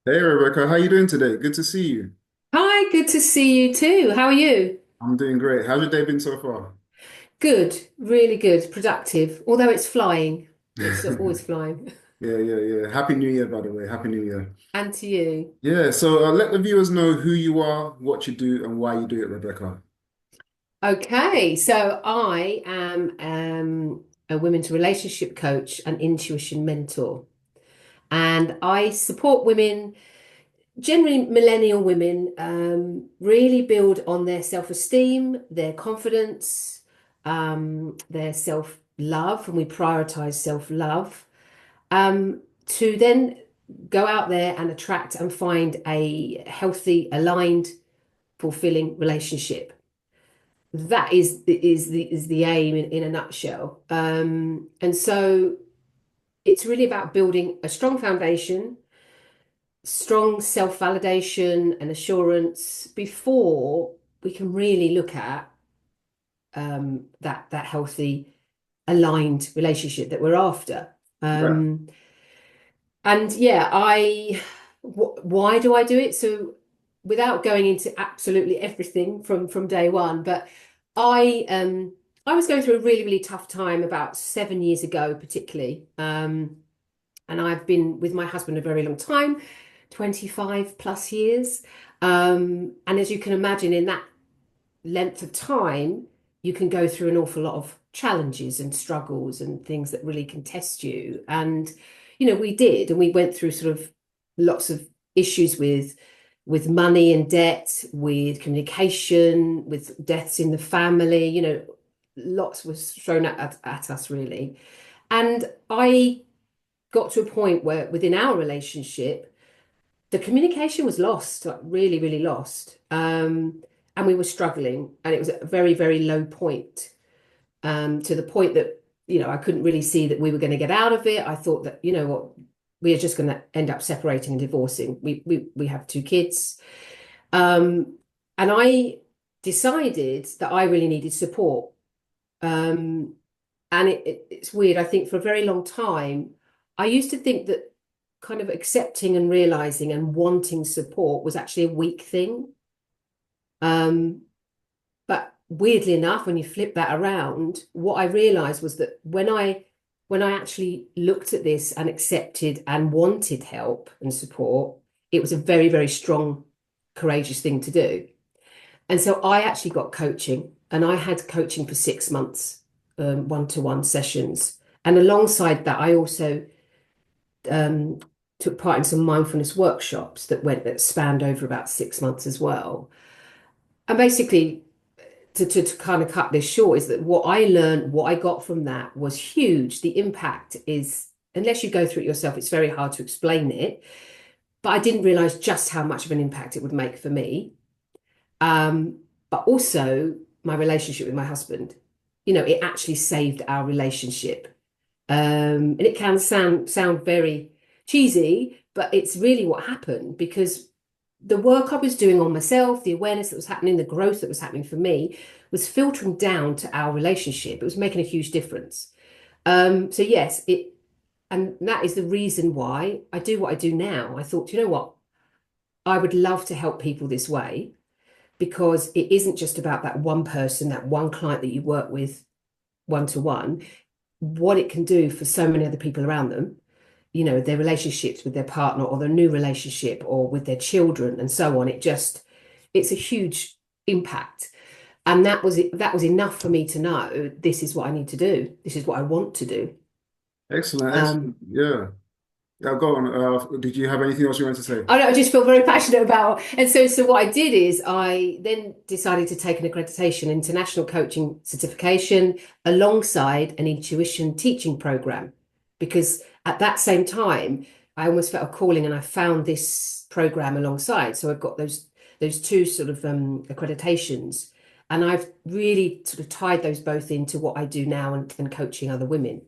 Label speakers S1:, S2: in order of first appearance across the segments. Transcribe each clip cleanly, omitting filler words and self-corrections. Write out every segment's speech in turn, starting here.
S1: Hey Rebecca, how you doing today? Good to see you.
S2: Hi, good to see you too. How are you?
S1: I'm doing great. How's your day been so far?
S2: Good, really good, productive. Although it's flying, it's always flying.
S1: Yeah. Happy New Year, by the way. Happy New Year.
S2: And to you.
S1: Yeah, so let the viewers know who you are, what you do, and why you do it, Rebecca.
S2: Okay, so I am a women's relationship coach and intuition mentor, and I support women, generally millennial women, really build on their self-esteem, their confidence, their self-love, and we prioritize self-love. To then go out there and attract and find a healthy, aligned, fulfilling relationship. That is the aim in a nutshell. And so it's really about building a strong foundation, strong self-validation and assurance before we can really look at that healthy, aligned relationship that we're after.
S1: Right.
S2: And yeah, why do I do it? So without going into absolutely everything from day one, but I um I was going through a really tough time about 7 years ago, particularly. And I've been with my husband a very long time, 25 plus years. And as you can imagine, in that length of time, you can go through an awful lot of challenges and struggles and things that really can test you. And, we did, and we went through sort of lots of issues with money and debt, with communication, with deaths in the family, lots was thrown at us really. And I got to a point where within our relationship, the communication was lost, like really lost. And we were struggling, and it was at a very low point, to the point that, I couldn't really see that we were going to get out of it. I thought that, you know what, we are just going to end up separating and divorcing. We have two kids. And I decided that I really needed support. Um, and it's weird. I think for a very long time, I used to think that kind of accepting and realizing and wanting support was actually a weak thing. Um, but weirdly enough, when you flip that around, what I realized was that when I actually looked at this and accepted and wanted help and support, it was a very strong, courageous thing to do. And so I actually got coaching, and I had coaching for 6 months, one-to-one sessions. And alongside that, I also um, took part in some mindfulness workshops that spanned over about 6 months as well. And basically, to kind of cut this short, is that what I learned, what I got from that was huge. The impact is, unless you go through it yourself, it's very hard to explain it. But I didn't realize just how much of an impact it would make for me. Um, but also my relationship with my husband. It actually saved our relationship. And it can sound very cheesy, but it's really what happened, because the work I was doing on myself, the awareness that was happening, the growth that was happening for me was filtering down to our relationship. It was making a huge difference. So yes, and that is the reason why I do what I do now. I thought, you know what? I would love to help people this way, because it isn't just about that one person, that one client that you work with one to one, what it can do for so many other people around them, their relationships with their partner, or their new relationship, or with their children and so on. It's a huge impact. And that was enough for me to know this is what I need to do. This is what I want to do.
S1: Excellent.
S2: Um,
S1: Yeah. Yeah, go on. Did you have anything else you wanted to say?
S2: I just feel very passionate about. And so what I did is I then decided to take an accreditation, international coaching certification, alongside an intuition teaching program, because at that same time I almost felt a calling, and I found this program alongside. So I've got those two sort of accreditations, and I've really sort of tied those both into what I do now, and coaching other women.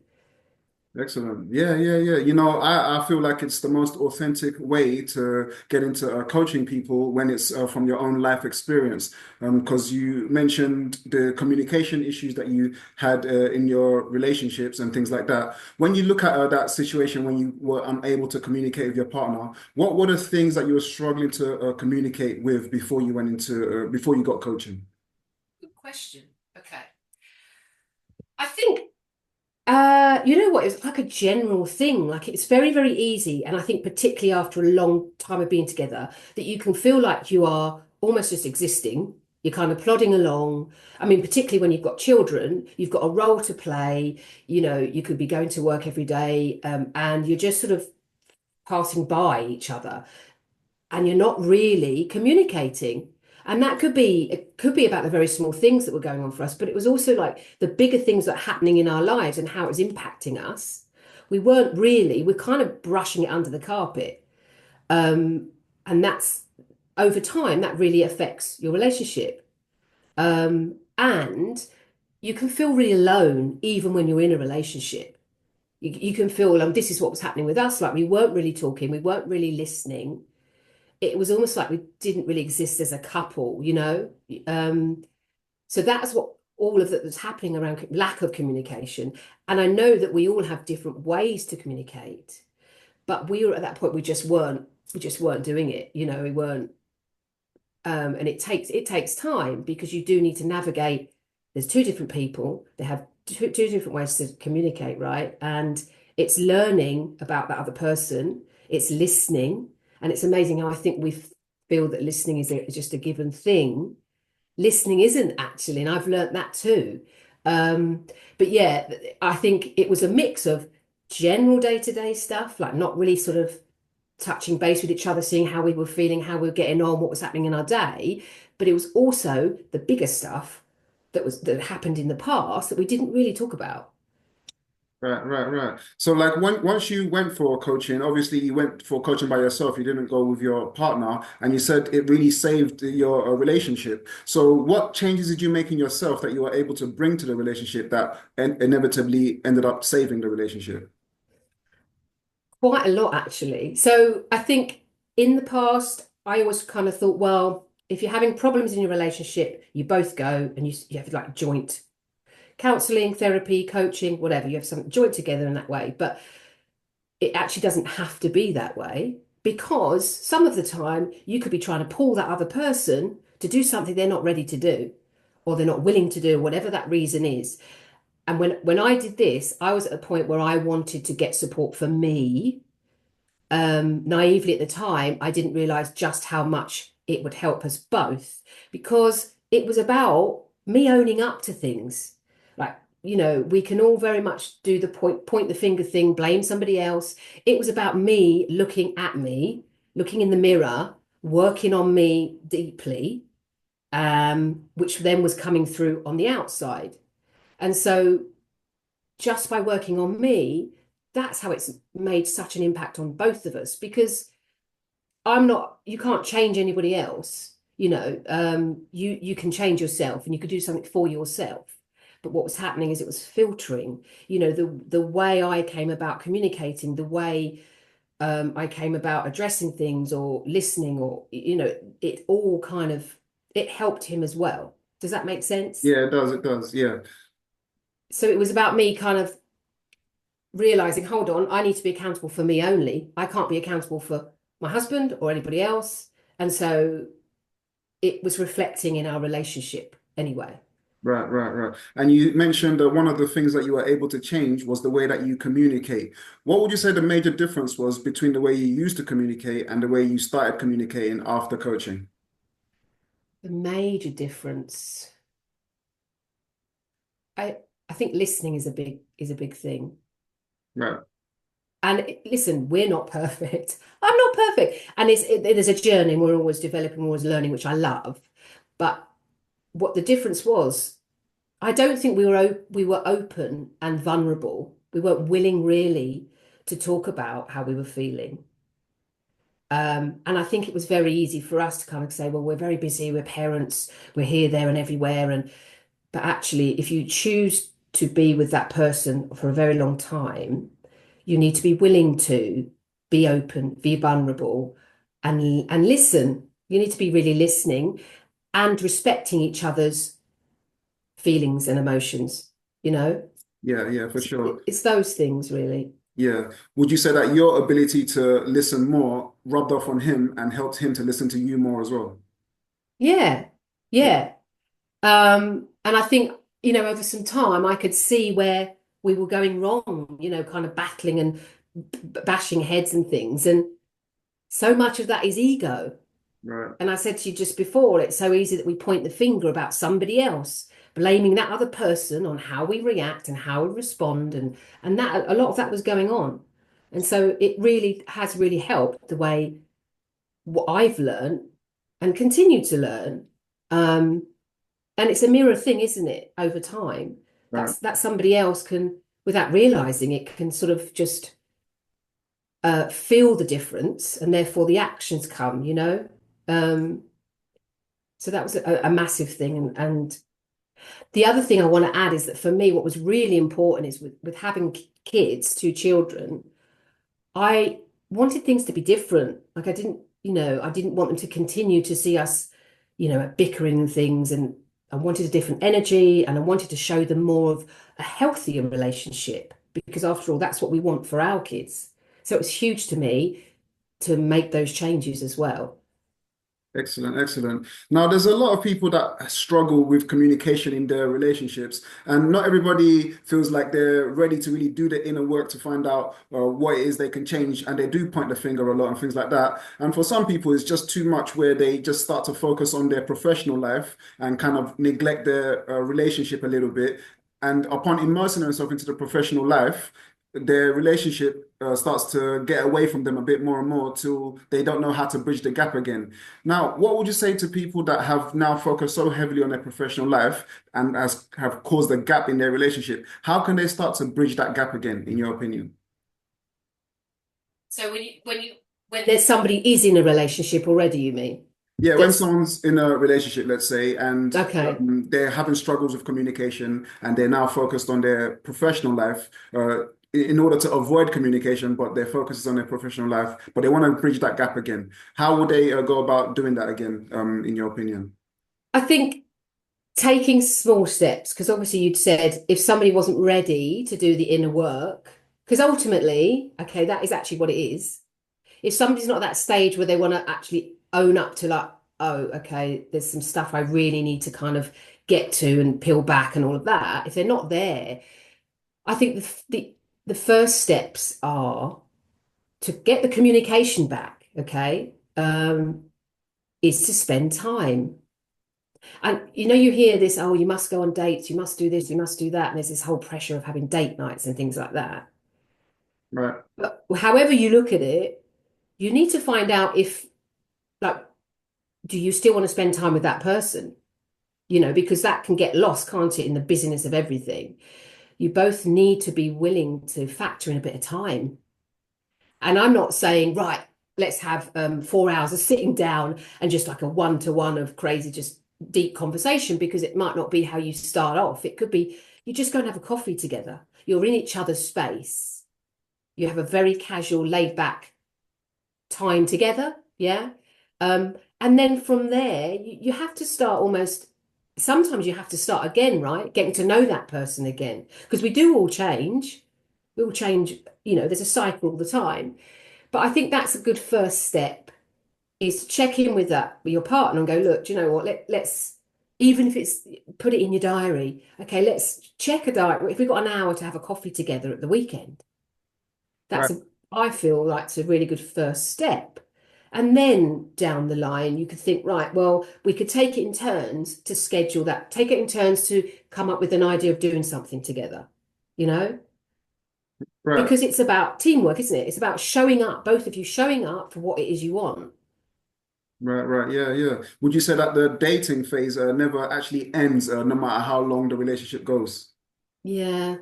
S1: Excellent. Yeah, yeah, yeah. You know, I feel like it's the most authentic way to get into coaching people when it's from your own life experience. Because you mentioned the communication issues that you had in your relationships and things like that. When you look at that situation when you were unable to communicate with your partner, what were the things that you were struggling to communicate with before you went into before you got coaching?
S2: Good question. Okay. I think you know what, it's like a general thing. Like it's very, very easy. And I think particularly after a long time of being together, that you can feel like you are almost just existing. You're kind of plodding along. I mean, particularly when you've got children, you've got a role to play. You know, you could be going to work every day, and you're just sort of passing by each other and you're not really communicating. And that could be, it could be about the very small things that were going on for us, but it was also like the bigger things that are happening in our lives and how it was impacting us. We're kind of brushing it under the carpet. Um, and that's over time, that really affects your relationship. And you can feel really alone even when you're in a relationship. You can feel, this is what was happening with us. Like we weren't really talking, we weren't really listening. It was almost like we didn't really exist as a couple, you know? Um, so that's what all of that was happening around lack of communication. And I know that we all have different ways to communicate, but we were at that point, we just weren't doing it, you know, we weren't. And it takes time because you do need to navigate. There's two different people. They have two different ways to communicate, right? And it's learning about that other person. It's listening, and it's amazing how I think we feel that listening is just a given thing. Listening isn't actually, and I've learnt that too. Um, but yeah, I think it was a mix of general day-to-day stuff, like not really sort of touching base with each other, seeing how we were feeling, how we were getting on, what was happening in our day. But it was also the bigger stuff that happened in the past that we didn't really talk about.
S1: Right, right, right. So like once you went for coaching, obviously you went for coaching by yourself, you didn't go with your partner, and you said it really saved your relationship. So what changes did you make in yourself that you were able to bring to the relationship that inevitably ended up saving the relationship?
S2: Quite a lot, actually. So I think in the past, I always kind of thought, well, if you're having problems in your relationship, you both go and you have like joint counseling, therapy, coaching, whatever. You have something joint together in that way. But it actually doesn't have to be that way because some of the time you could be trying to pull that other person to do something they're not ready to do or they're not willing to do, whatever that reason is. And when I did this, I was at a point where I wanted to get support for me. Naively at the time, I didn't realize just how much it would help us both because it was about me owning up to things. Like, you know, we can all very much do the point the finger thing, blame somebody else. It was about me looking at me, looking in the mirror, working on me deeply, which then was coming through on the outside. And so just by working on me, that's how it's made such an impact on both of us because you can't change anybody else. You know, you can change yourself and you could do something for yourself. But what was happening is it was filtering, you know, the way I came about communicating, the way I came about addressing things or listening or, you know, it all kind of, it helped him as well. Does that make sense?
S1: Yeah, it does, it does. Yeah.
S2: So it was about me kind of realizing, hold on, I need to be accountable for me only. I can't be accountable for my husband or anybody else. And so it was reflecting in our relationship anyway.
S1: Right, right, right. And you mentioned that one of the things that you were able to change was the way that you communicate. What would you say the major difference was between the way you used to communicate and the way you started communicating after coaching?
S2: The major difference, I I think listening is a big thing.
S1: Right.
S2: And listen, we're not perfect. I'm not perfect. And it is a journey and we're always developing, we're always learning, which I love. But what the difference was, I don't think we were open and vulnerable. We weren't willing really to talk about how we were feeling. And I think it was very easy for us to kind of say, well, we're very busy, we're parents, we're here, there, and everywhere. And but actually, if you choose to be with that person for a very long time, You need to be willing to be open, be vulnerable, and listen. You need to be really listening and respecting each other's feelings and emotions, you know?
S1: Yeah, yeah, for sure.
S2: It's those things really.
S1: Yeah. Would you say that your ability to listen more rubbed off on him and helped him to listen to you more as well?
S2: Yeah.
S1: Yeah,
S2: Yeah. And I think, over some time I could see where we were going wrong, kind of battling and bashing heads and things. And so much of that is ego.
S1: right.
S2: And I said to you just before, it's so easy that we point the finger about somebody else, blaming that other person on how we react and how we respond. And that a lot of that was going on. And so it really has really helped the way what I've learned and continue to learn. Um, and it's a mirror thing, isn't it, over time?
S1: Right.
S2: That somebody else can, without realizing it, can sort of just feel the difference and therefore the actions come. Um, so that was a massive thing. And the other thing I want to add is that for me, what was really important is with having kids, two children, I wanted things to be different. Like I didn't want them to continue to see us, bickering and things. And I wanted a different energy and I wanted to show them more of a healthier relationship because after all, that's what we want for our kids. So it was huge to me to make those changes as well.
S1: Excellent, excellent. Now, there's a lot of people that struggle with communication in their relationships, and not everybody feels like they're ready to really do the inner work to find out what it is they can change, and they do point the finger a lot and things like that. And for some people, it's just too much where they just start to focus on their professional life and kind of neglect their relationship a little bit. And upon immersing themselves into the professional life, their relationship starts to get away from them a bit more and more till they don't know how to bridge the gap again. Now, what would you say to people that have now focused so heavily on their professional life and have caused a gap in their relationship? How can they start to bridge that gap again, in your opinion?
S2: So when there's somebody is in a relationship already, you mean?
S1: Yeah, when
S2: That's
S1: someone's in a relationship, let's say, and
S2: okay.
S1: they're having struggles with communication and they're now focused on their professional life in order to avoid communication, but their focus is on their professional life, but they want to bridge that gap again. How would they go about doing that again, in your opinion?
S2: I think taking small steps, because obviously you'd said if somebody wasn't ready to do the inner work, because ultimately, okay, that is actually what it is. If somebody's not at that stage where they want to actually own up to like, oh, okay, there's some stuff I really need to kind of get to and peel back and all of that. If they're not there, I think the first steps are to get the communication back, okay, is to spend time. And you hear this, oh, you must go on dates, you must do this, you must do that. And there's this whole pressure of having date nights and things like that.
S1: Right,
S2: But however you look at it, you need to find out if, like, do you still want to spend time with that person? Because that can get lost, can't it, in the busyness of everything. You both need to be willing to factor in a bit of time. And I'm not saying, right, let's have 4 hours of sitting down and just like a one-to-one of crazy, just deep conversation, because it might not be how you start off. It could be you just go and have a coffee together. You're in each other's space. You have a very casual, laid back time together. Yeah. And then from there, you have to start almost, sometimes you have to start again, right? Getting to know that person again. Because we do all change. We all change, there's a cycle all the time. But I think that's a good first step is to check in with your partner and go, look, do you know what? Let's even if it's put it in your diary. Okay, let's check a diary. If we've got an hour to have a coffee together at the weekend,
S1: right,
S2: I feel like it's a really good first step. And then down the line, you could think, right, well, we could take it in turns to schedule that, take it in turns to come up with an idea of doing something together, you know?
S1: right,
S2: Because it's about teamwork, isn't it? It's about showing up, both of you showing up for what it is you want.
S1: right, right. Yeah, yeah. Would you say that the dating phase never actually ends, no matter how long the relationship goes?
S2: Yeah.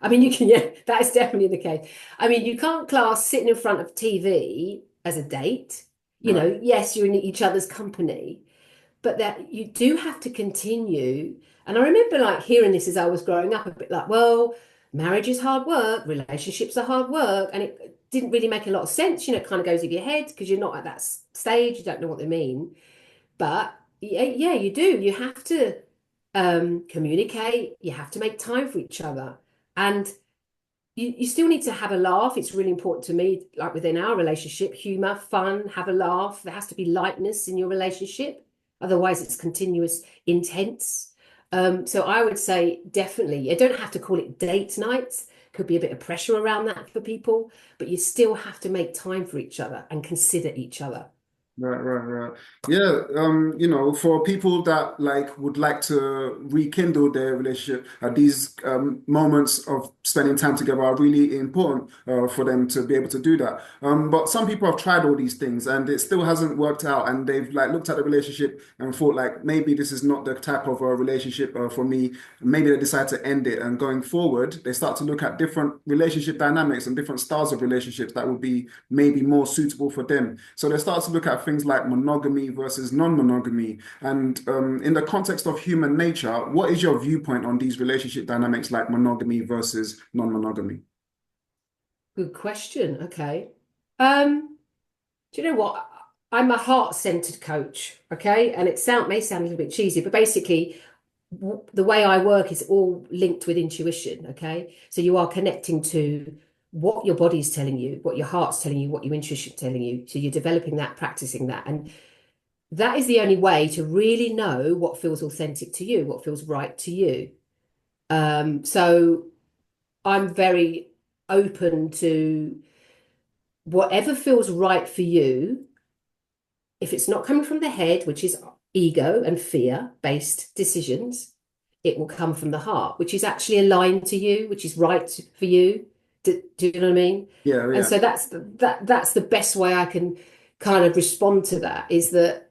S2: I mean, yeah, that is definitely the case. I mean, you can't class sitting in front of TV as a date.
S1: Right,
S2: Yes, you're in each other's company, but that you do have to continue. And I remember like hearing this as I was growing up, a bit like, well, marriage is hard work, relationships are hard work, and it didn't really make a lot of sense. It kind of goes over your head because you're not at that stage, you don't know what they mean. But yeah, yeah, you do. You have to communicate, you have to make time for each other. And you still need to have a laugh. It's really important to me, like within our relationship, humor, fun, have a laugh. There has to be lightness in your relationship. Otherwise, it's continuous, intense. So I would say definitely, you don't have to call it date nights. Could be a bit of pressure around that for people, but you still have to make time for each other and consider each other.
S1: Right, right, right. Yeah, for people that like would like to rekindle their relationship, these moments of spending time together are really important for them to be able to do that. But some people have tried all these things and it still hasn't worked out, and they've like looked at the relationship and thought like maybe this is not the type of relationship for me. Maybe they decide to end it, and going forward, they start to look at different relationship dynamics and different styles of relationships that would be maybe more suitable for them. So they start to look at things like monogamy versus non-monogamy. And in the context of human nature, what is your viewpoint on these relationship dynamics like monogamy versus non-monogamy?
S2: Good question. Okay. Do you know what? I'm a heart-centered coach, okay? And may sound a little bit cheesy, but basically the way I work is all linked with intuition, okay? So you are connecting to what your body's telling you, what your heart's telling you, what your intuition's telling you. So you're developing that, practicing that. And that is the only way to really know what feels authentic to you, what feels right to you. So I'm very open to whatever feels right for you. If it's not coming from the head, which is ego and fear-based decisions, it will come from the heart, which is actually aligned to you, which is right for you. Do you know what I mean?
S1: Yeah,
S2: And
S1: yeah,
S2: so that's the best way I can kind of respond to that, is that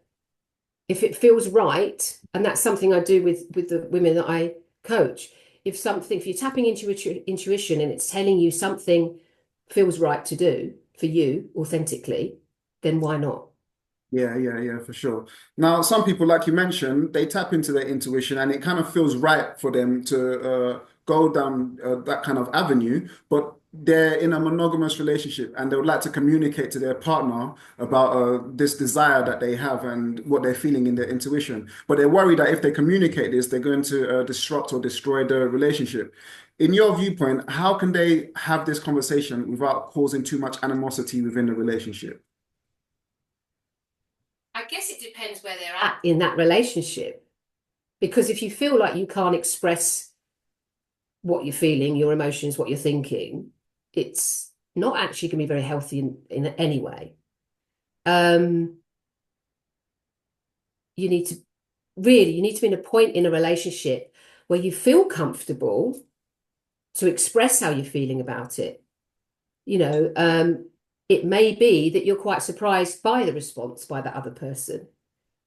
S2: if it feels right, and that's something I do with the women that I coach. If you're tapping into intuition and it's telling you something feels right to do for you authentically, then why not?
S1: yeah, yeah, yeah, for sure. Now, some people, like you mentioned, they tap into their intuition and it kind of feels right for them to go down that kind of avenue, but they're in a monogamous relationship and they would like to communicate to their partner about this desire that they have and what they're feeling in their intuition. But they're worried that if they communicate this, they're going to disrupt or destroy the relationship. In your viewpoint, how can they have this conversation without causing too much animosity within the relationship?
S2: I guess it depends where they're at in that relationship. Because if you feel like you can't express what you're feeling, your emotions, what you're thinking, it's not actually going to be very healthy in any way. Um, you need to you need to be in a point in a relationship where you feel comfortable to express how you're feeling about it. You know, it may be that you're quite surprised by the response by that other person,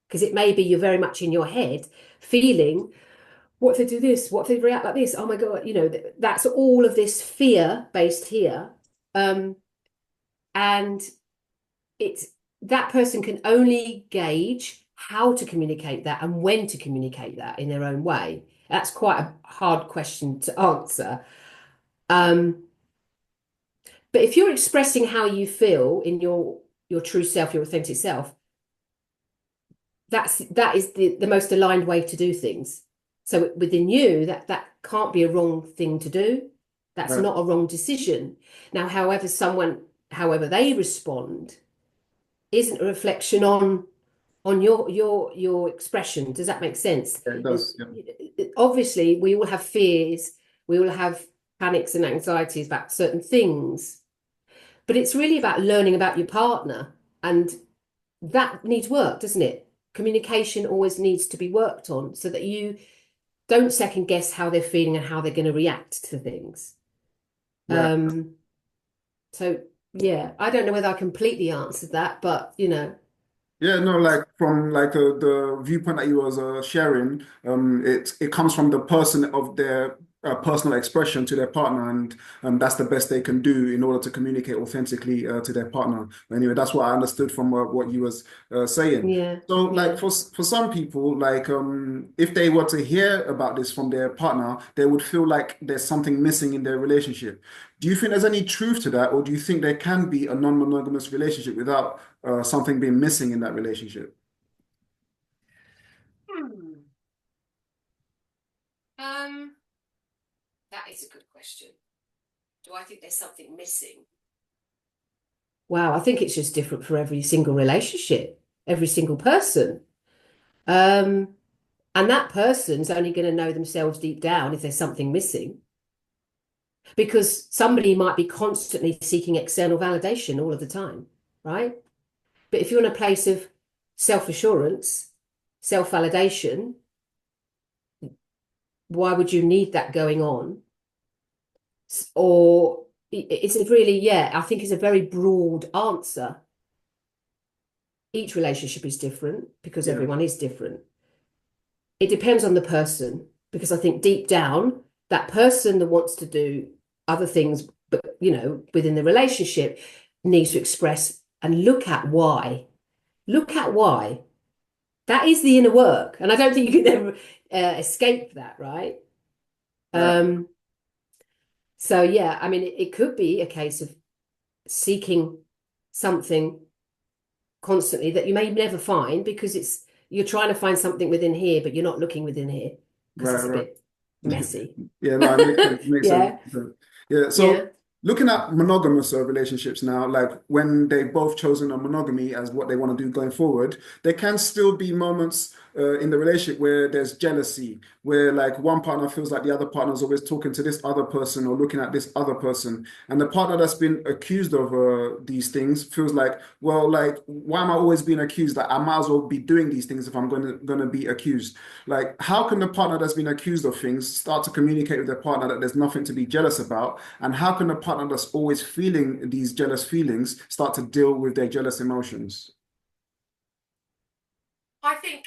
S2: because it may be you're very much in your head feeling, what if they do this? What if they react like this? Oh my God, that's all of this fear based here. Um, and it's that person can only gauge how to communicate that and when to communicate that in their own way. That's quite a hard question to answer. Um, but if you're expressing how you feel in your true self, your authentic self, that is the most aligned way to do things. So within you, that can't be a wrong thing to do. That's
S1: Right.
S2: not a wrong decision. Now, however they respond isn't a reflection on your expression. Does that make sense?
S1: Yeah, it does. Yeah.
S2: Obviously, we all have fears, we all have panics and anxieties about certain things, but it's really about learning about your partner, and that needs work, doesn't it? Communication always needs to be worked on so that you don't second guess how they're feeling and how they're going to react to things.
S1: Right.
S2: Um, so yeah, I don't know whether I completely answered that, but
S1: Yeah, no, like from like the viewpoint that you was sharing, it comes from the person of their personal expression to their partner, and that's the best they can do in order to communicate authentically to their partner. Anyway, that's what I understood from what you was saying.
S2: Yeah,
S1: So, like
S2: yeah.
S1: for some people, like if they were to hear about this from their partner, they would feel like there's something missing in their relationship. Do you think there's any truth to that, or do you think there can be a non-monogamous relationship without something being missing in that relationship?
S2: Hmm. Um, that is a good question. Do I think there's something missing? Wow, I think it's just different for every single relationship, every single person. Um, and that person's only going to know themselves deep down if there's something missing. Because somebody might be constantly seeking external validation all of the time, right? But if you're in a place of self-assurance, self-validation, why would you need that going on? Or it's a really, yeah, I think it's a very broad answer. Each relationship is different because
S1: Yeah,
S2: everyone is different. It depends on the person because I think deep down, that person that wants to do other things, but within the relationship needs to express and look at why. Look at why. That is the inner work. And I don't think you can ever escape that, right?
S1: right,
S2: Um, so yeah, I mean, it could be a case of seeking something constantly that you may never find because you're trying to find something within here, but you're not looking within here because
S1: right,
S2: it's a
S1: right.
S2: bit messy.
S1: Yeah, no, it makes sense. Makes sense.
S2: Yeah,
S1: Yeah.
S2: yeah.
S1: So looking at monogamous relationships now, like when they've both chosen a monogamy as what they want to do going forward, there can still be moments in the relationship where there's jealousy, where like one partner feels like the other partner is always talking to this other person or looking at this other person, and the partner that's been accused of these things feels like, well, like why am I always being accused? Like I might as well be doing these things if I'm going to be accused. Like, how can the partner that's been accused of things start to communicate with their partner that there's nothing to be jealous about? And how can the partner that's always feeling these jealous feelings start to deal with their jealous emotions?
S2: I think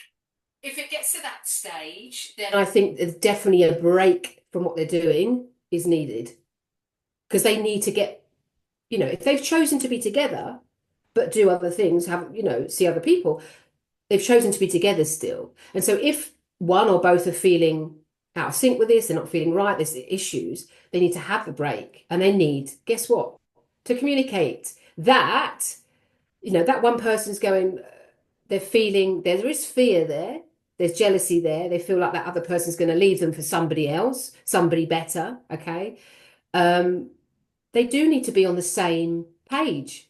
S2: if it gets to that stage, then I think there's definitely a break from what they're doing is needed because they need to get, if they've chosen to be together, but do other things, have, see other people, they've chosen to be together still. And so if one or both are feeling out of sync with this, they're not feeling right, there's issues, they need to have a break and they need, guess what? To communicate that, that one person's going, they're feeling, there is fear there, there's jealousy there, they feel like that other person's going to leave them for somebody else, somebody better, okay? Um, they do need to be on the same page.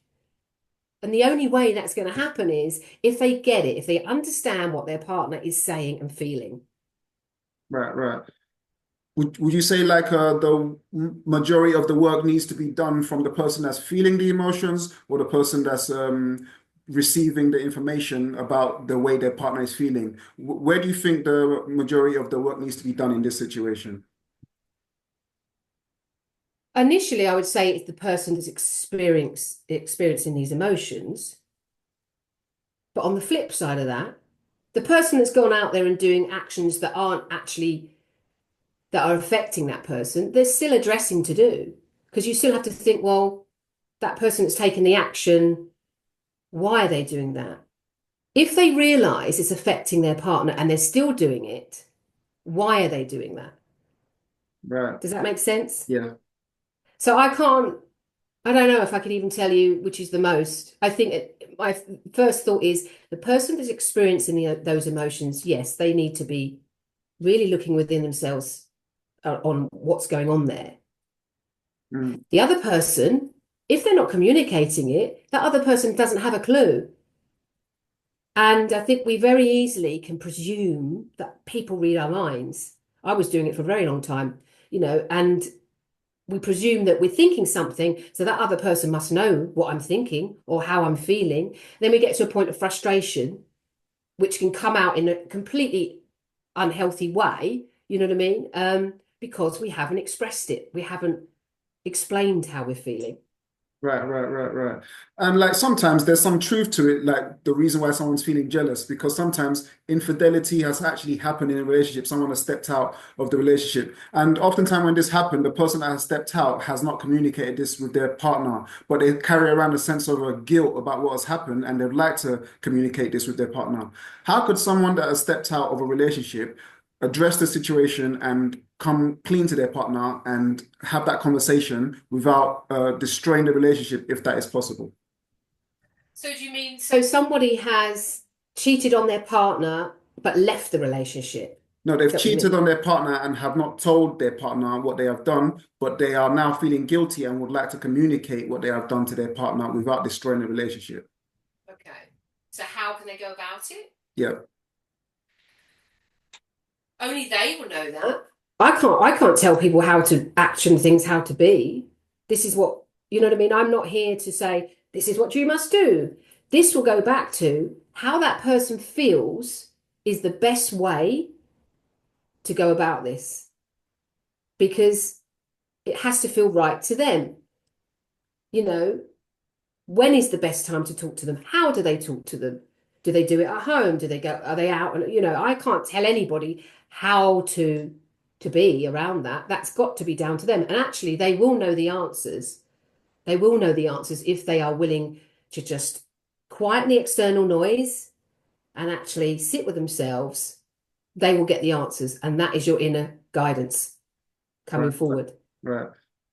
S2: And the only way that's going to happen is if they get it, if they understand what their partner is saying and feeling.
S1: Right, right. Would you say like the majority of the work needs to be done from the person that's feeling the emotions or the person that's receiving the information about the way their partner is feeling? Where do you think the majority of the work needs to be done in this situation?
S2: Initially, I would say it's the person that's experiencing these emotions. But on the flip side of that, the person that's gone out there and doing actions that aren't actually that are affecting that person, there's still addressing to do because you still have to think, well, that person that's taken the action, why are they doing that? If they realize it's affecting their partner and they're still doing it, why are they doing that?
S1: Right.
S2: Does that make sense?
S1: Yeah.
S2: So I don't know if I could even tell you which is the most. I think my first thought is the person that's experiencing those emotions, yes, they need to be really looking within themselves on what's going on there.
S1: Mm,
S2: The other person, if they're not communicating it, that other person doesn't have a clue. And I think we very easily can presume that people read our minds. I was doing it for a very long time, and we presume that we're thinking something, so that other person must know what I'm thinking or how I'm feeling. Then we get to a point of frustration, which can come out in a completely unhealthy way, you know what I mean? Because we haven't expressed it, we haven't explained how we're feeling.
S1: Right. And like sometimes there's some truth to it, like the reason why someone's feeling jealous, because sometimes infidelity has actually happened in a relationship. Someone has stepped out of the relationship. And oftentimes when this happened, the person that has stepped out has not communicated this with their partner, but they carry around a sense of a guilt about what has happened and they'd like to communicate this with their partner. How could someone that has stepped out of a relationship address the situation and come clean to their partner and have that conversation without destroying the relationship if that is possible?
S2: So do you mean so somebody has cheated on their partner but left the relationship?
S1: No,
S2: Is
S1: they've
S2: that what you
S1: cheated
S2: mean?
S1: on their partner and have not told their partner what they have done, but they are now feeling guilty and would like to communicate what they have done to their partner without destroying the relationship.
S2: Okay. So how can they go about it?
S1: Yeah.
S2: Only they will know that. I can't tell people how to action things, how to be. This is what, you know what I mean? I'm not here to say, this is what you must do. This will go back to how that person feels is the best way to go about this because it has to feel right to them. You know, when is the best time to talk to them? How do they talk to them? Do they do it at home? Do they go, are they out? And, you know, I can't tell anybody how to be around that. That's got to be down to them. And actually, they will know the answers. They will know the answers if they are willing to just quieten the external noise and actually sit with themselves. They will get the answers. And that is your inner guidance
S1: Right.
S2: coming forward.
S1: Right.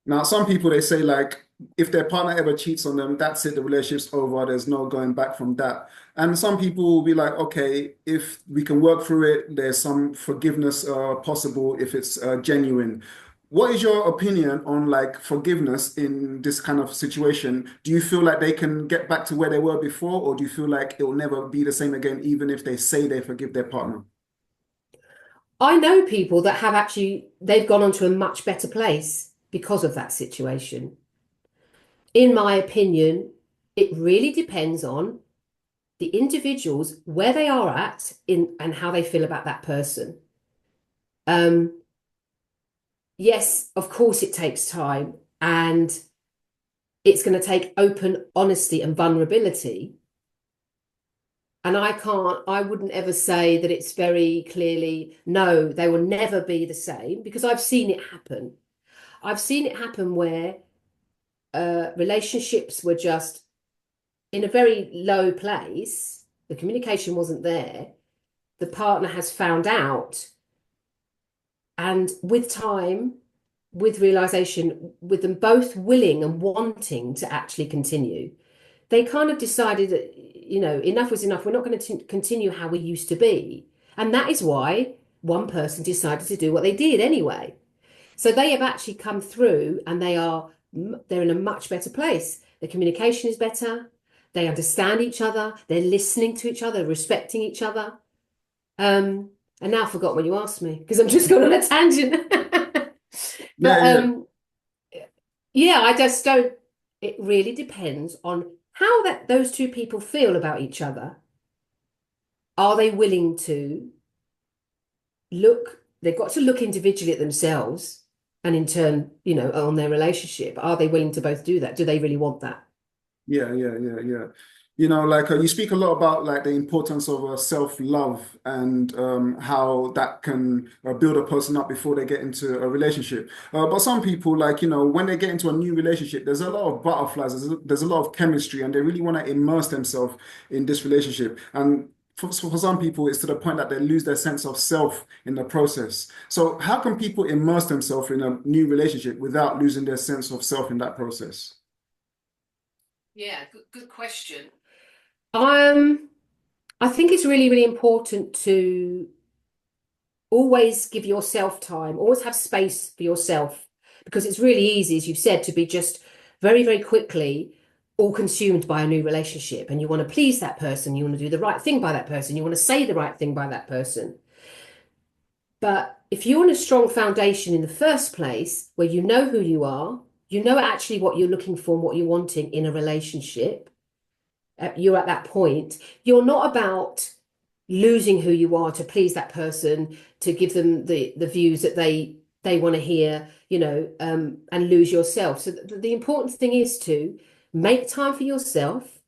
S1: Now, some people they say like if their partner ever cheats on them, that's it, the relationship's over. There's no going back from that. And some people will be like, okay, if we can work through it, there's some forgiveness possible if it's genuine. What is your opinion on like forgiveness in this kind of situation? Do you feel like they can get back to where they were before, or do you feel like it will never be the same again, even if they say they forgive their partner?
S2: I know people that have actually, they've gone on to a much better place because of that situation. In my opinion, it really depends on the individuals, where they are at in and how they feel about that person. Um, yes, of course it takes time and it's going to take open honesty and vulnerability. And I wouldn't ever say that it's very clearly, no, they will never be the same because I've seen it happen. I've seen it happen where relationships were just in a very low place. The communication wasn't there. The partner has found out. And with time, with realization, with them both willing and wanting to actually continue, they kind of decided that, you know, enough was enough. We're not going to continue how we used to be. And that is why one person decided to do what they did anyway. So they have actually come through and they're in a much better place. The communication is better. They understand each other. They're listening to each other, respecting each other. And now I forgot what you asked me because I'm just going on a tangent.
S1: Yeah,
S2: But
S1: yeah.
S2: yeah, I just don't. It really depends on how that those two people feel about each other. Are they willing to look? They've got to look individually at themselves and in turn, you know, on their relationship. Are they willing to both do that? Do they really want that?
S1: Yeah. You know, like you speak a lot about like the importance of self-love and how that can build a person up before they get into a relationship. But some people, like, you know, when they get into a new relationship, there's a lot of butterflies, there's a lot of chemistry, and they really want to immerse themselves in this relationship. And for some people, it's to the point that they lose their sense of self in the process. So, how can people immerse themselves in a new relationship without losing their sense of self in that process?
S2: Yeah, good question. Um, I think it's really, really important to always give yourself time, always have space for yourself, because it's really easy, as you've said, to be just very, very quickly all consumed by a new relationship. And you want to please that person, you want to do the right thing by that person, you want to say the right thing by that person. But if you're on a strong foundation in the first place, where you know who you know actually what you're looking for and what you're wanting in a relationship, you're at that point, you're not about losing who you are to please that person, to give them the views that they want to hear, you know, and lose yourself. So the important thing is to Make time for yourself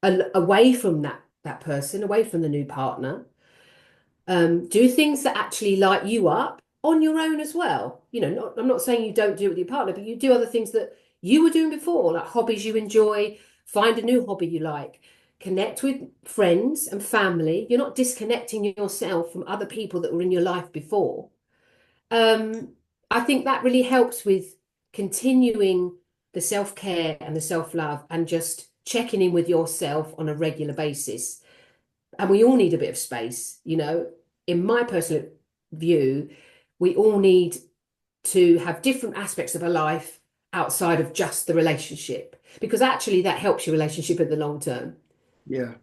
S2: away from that person, away from the new partner. Do things that actually light you up on your own as well. I'm not saying you don't do it with your partner, but you do other things that you were doing before, like hobbies you enjoy, find a new hobby you like, connect with friends and family. You're not disconnecting yourself from other people that were in your life before. Um, I think that really helps with continuing the self-care and the self-love and just checking in with yourself on a regular basis. And we all need a bit of space, In my personal view, we all need to have different aspects of a life outside of just the relationship, because actually that helps your relationship in the long term.
S1: Yeah.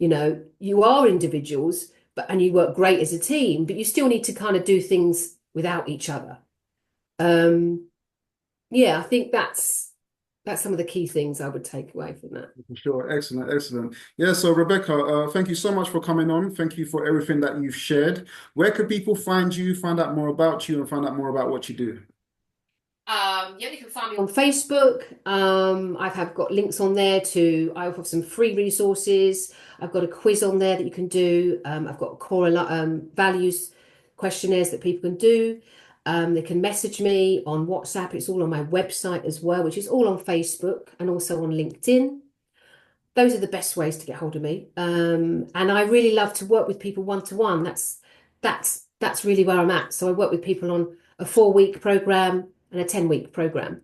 S2: You are individuals, and you work great as a team, but you still need to kind of do things without each other. Um, yeah, I think that's some of the key things I would take away from that.
S1: For sure. Excellent. Excellent. Yeah. So, Rebecca, thank you so much for coming on. Thank you for everything that you've shared. Where could people find you, find out more about you, and find out more about what you do?
S2: Yeah, you can find me on Facebook. I've got links on there to, I have some free resources. I've got a quiz on there that you can do. I've got core values questionnaires that people can do. They can message me on WhatsApp. It's all on my website as well, which is all on Facebook and also on LinkedIn. Those are the best ways to get hold of me. And I really love to work with people one to one. That's really where I'm at. So I work with people on a 4-week program and a 10-week program.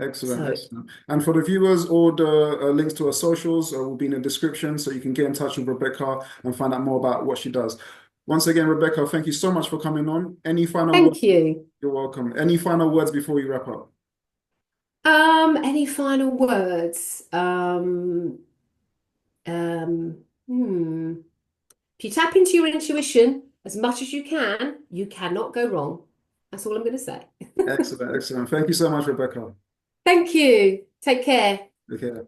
S1: Excellent,
S2: So
S1: excellent. And for the viewers, all the links to her socials will be in the description, so you can get in touch with Rebecca and find out more about what she does. Once again, Rebecca, thank you so much for coming on. Any final words?
S2: thank you.
S1: You're welcome. Any final words before we wrap up?
S2: Any final words? If you tap into your intuition as much as you cannot go wrong. That's all I'm going to say.
S1: Excellent, excellent. Thank you so much, Rebecca.
S2: Thank you. Take care.
S1: Okay.